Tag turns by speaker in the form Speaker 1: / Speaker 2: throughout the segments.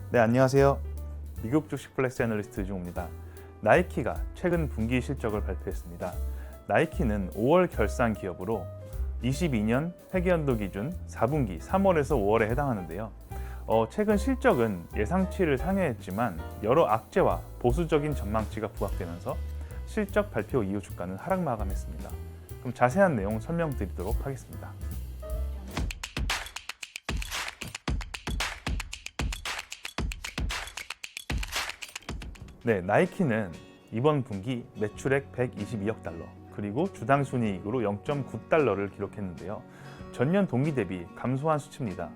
Speaker 1: 네, 안녕하세요. 미국 주식 플렉스 애널리스트 이종우입니다. 나이키가 최근 분기 실적을 발표했습니다. 나이키는 5월 결산 기업으로 22년 회계연도 기준 4분기 3월에서 5월에 해당하는데요. 최근 실적은 예상치를 상회했지만 여러 악재와 보수적인 전망치가 부각되면서 실적 발표 이후 주가는 하락 마감했습니다. 그럼 자세한 내용 설명드리도록 하겠습니다. 네, 나이키는 이번 분기 매출액 122억 달러, 그리고 주당 순이익으로 0.9달러를 기록했는데요. 전년 동기 대비 감소한 수치입니다.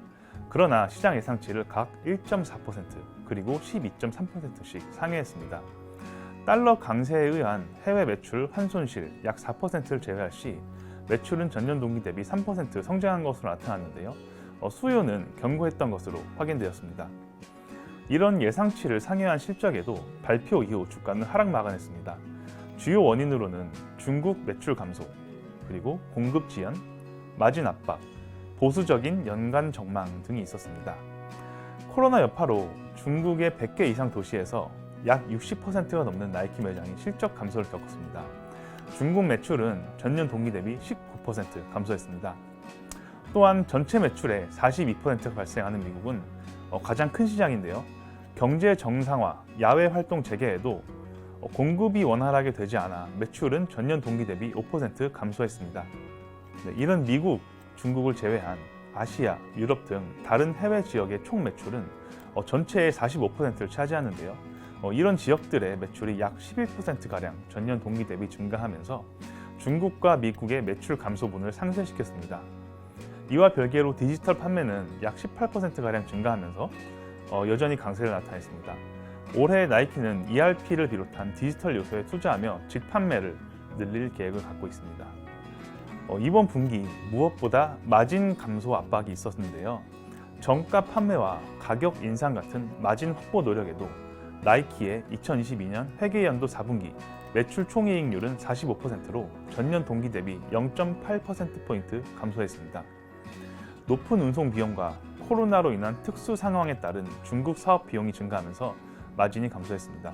Speaker 1: 그러나 시장 예상치를 각 1.4%, 그리고 12.3%씩 상회했습니다. 달러 강세에 의한 해외 매출 환손실 약 4%를 제외할 시 매출은 전년 동기 대비 3% 성장한 것으로 나타났는데요. 수요는 견고했던 것으로 확인되었습니다. 이런 예상치를 상회한 실적에도 발표 이후 주가는 하락 마감했습니다. 주요 원인으로는 중국 매출 감소, 그리고 공급 지연, 마진 압박, 보수적인 연간 전망 등이 있었습니다. 코로나 여파로 중국의 100개 이상 도시에서 약 60%가 넘는 나이키 매장이 실적 감소를 겪었습니다. 중국 매출은 전년 동기 대비 19% 감소했습니다. 또한 전체 매출의 42%가 발생하는 미국은 가장 큰 시장인데요. 경제 정상화, 야외 활동 재개에도 공급이 원활하게 되지 않아 매출은 전년 동기 대비 5% 감소했습니다. 이런 미국, 중국을 제외한 아시아, 유럽 등 다른 해외 지역의 총 매출은 전체의 45%를 차지하는데요. 이런 지역들의 매출이 약 11%가량 전년 동기 대비 증가하면서 중국과 미국의 매출 감소분을 상쇄시켰습니다. 이와 별개로 디지털 판매는 약 18%가량 증가하면서 여전히 강세를 나타냈습니다. 올해 나이키는 ERP를 비롯한 디지털 요소에 투자하며 직판매를 늘릴 계획을 갖고 있습니다. 이번 분기 무엇보다 마진 감소 압박이 있었는데요. 정가 판매와 가격 인상 같은 마진 확보 노력에도 나이키의 2022년 회계연도 4분기 매출 총이익률은 45%로 전년 동기 대비 0.8%포인트 감소했습니다. 높은 운송 비용과 코로나로 인한 특수 상황에 따른 중국 사업 비용이 증가하면서 마진이 감소했습니다.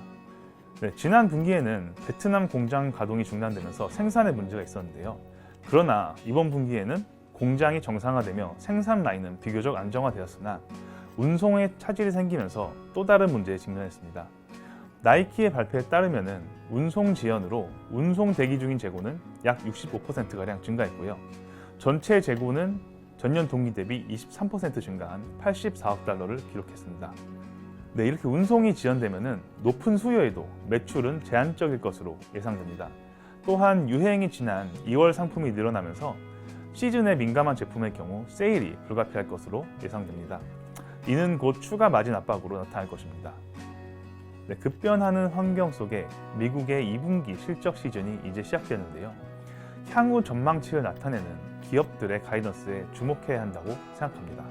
Speaker 1: 지난 분기에는 베트남 공장 가동이 중단되면서 생산에 문제가 있었는데요. 그러나 이번 분기에는 공장이 정상화되며 생산 라인은 비교적 안정화되었으나 운송에 차질이 생기면서 또 다른 문제에 직면했습니다. 나이키의 발표에 따르면 운송 지연으로 운송 대기 중인 재고는 약 65%가량 증가했고요. 전체 재고는 전년 동기 대비 23% 증가한 84억 달러를 기록했습니다. 이렇게 운송이 지연되면 높은 수요에도 매출은 제한적일 것으로 예상됩니다. 또한 유행이 지난 2월 상품이 늘어나면서 시즌에 민감한 제품의 경우 세일이 불가피할 것으로 예상됩니다. 이는 곧 추가 마진 압박으로 나타날 것입니다. 급변하는 환경 속에 미국의 2분기 실적 시즌이 이제 시작되는데요. 향후 전망치를 나타내는 기업들의 가이던스에 주목해야 한다고 생각합니다.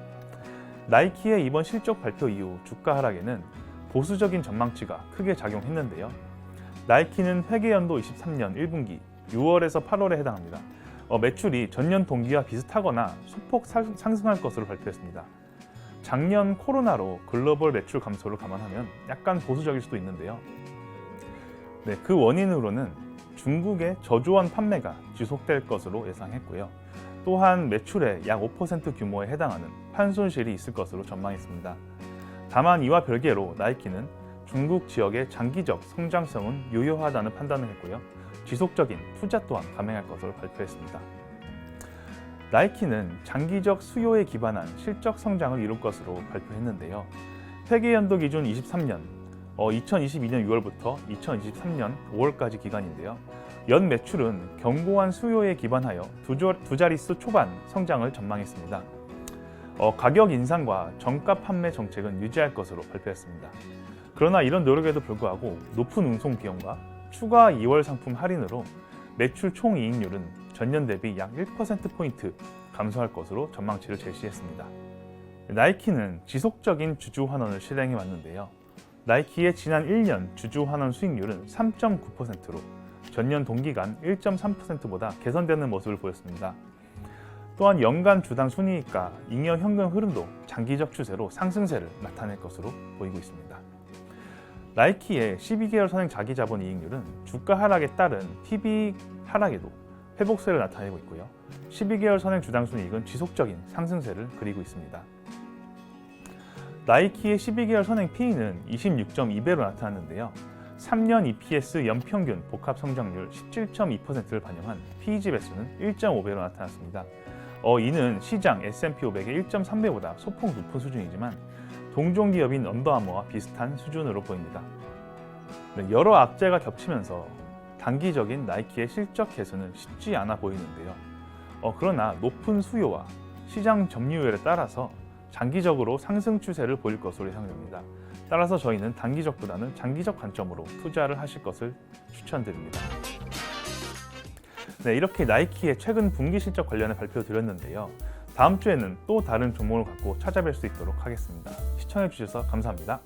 Speaker 1: 나이키의 이번 실적 발표 이후 주가 하락에는 보수적인 전망치가 크게 작용했는데요. 나이키는 회계연도 23년 1분기 6월에서 8월에 해당합니다. 매출이 전년 동기와 비슷하거나 소폭 상승할 것으로 발표했습니다. 작년 코로나로 글로벌 매출 감소를 감안하면 약간 보수적일 수도 있는데요. 그 원인으로는 중국의 저조한 판매가 지속될 것으로 예상했고요. 또한 매출의 약 5% 규모에 해당하는 환손실이 있을 것으로 전망했습니다. 다만 이와 별개로 나이키는 중국 지역의 장기적 성장성은 유효하다는 판단을 했고요. 지속적인 투자 또한 감행할 것으로 발표했습니다. 나이키는 장기적 수요에 기반한 실적 성장을 이룰 것으로 발표했는데요. 회계연도 기준 23년, 2022년 6월부터 2023년 5월까지 기간인데요. 연 매출은 견고한 수요에 기반하여 두 자릿수 초반 성장을 전망했습니다. 가격 인상과 정가 판매 정책은 유지할 것으로 발표했습니다. 그러나 이런 노력에도 불구하고 높은 운송 비용과 추가 2월 상품 할인으로 매출 총이익률은 전년 대비 약 1%포인트 감소할 것으로 전망치를 제시했습니다. 나이키는 지속적인 주주 환원을 실행해 왔는데요. 나이키의 지난 1년 주주 환원 수익률은 3.9%로 전년 동기간 1.3%보다 개선되는 모습을 보였습니다. 또한 연간 주당 순이익과 잉여 현금 흐름도 장기적 추세로 상승세를 나타낼 것으로 보이고 있습니다. 나이키의 12개월 선행 자기자본 이익률은 주가 하락에 따른 PB 하락에도 회복세를 나타내고 있고요. 12개월 선행 주당 순이익은 지속적인 상승세를 그리고 있습니다. 나이키의 12개월 선행 P는 26.2배로 나타났는데요. 3년 EPS 연평균 복합 성장률 17.2%를 반영한 PEG 배수는 1.5배로 나타났습니다. 이는 시장 S&P 500의 1.3배보다 소폭 높은 수준이지만 동종 기업인 언더아머와 비슷한 수준으로 보입니다. 여러 악재가 겹치면서 단기적인 나이키의 실적 개선은 쉽지 않아 보이는데요. 그러나 높은 수요와 시장 점유율에 따라서 장기적으로 상승 추세를 보일 것으로 예상됩니다. 따라서 저희는 단기적보다는 장기적 관점으로 투자를 하실 것을 추천드립니다. 네, 이렇게 나이키의 최근 분기 실적 관련해 발표드렸는데요. 다음 주에는 또 다른 종목을 갖고 찾아뵐 수 있도록 하겠습니다. 시청해 주셔서 감사합니다.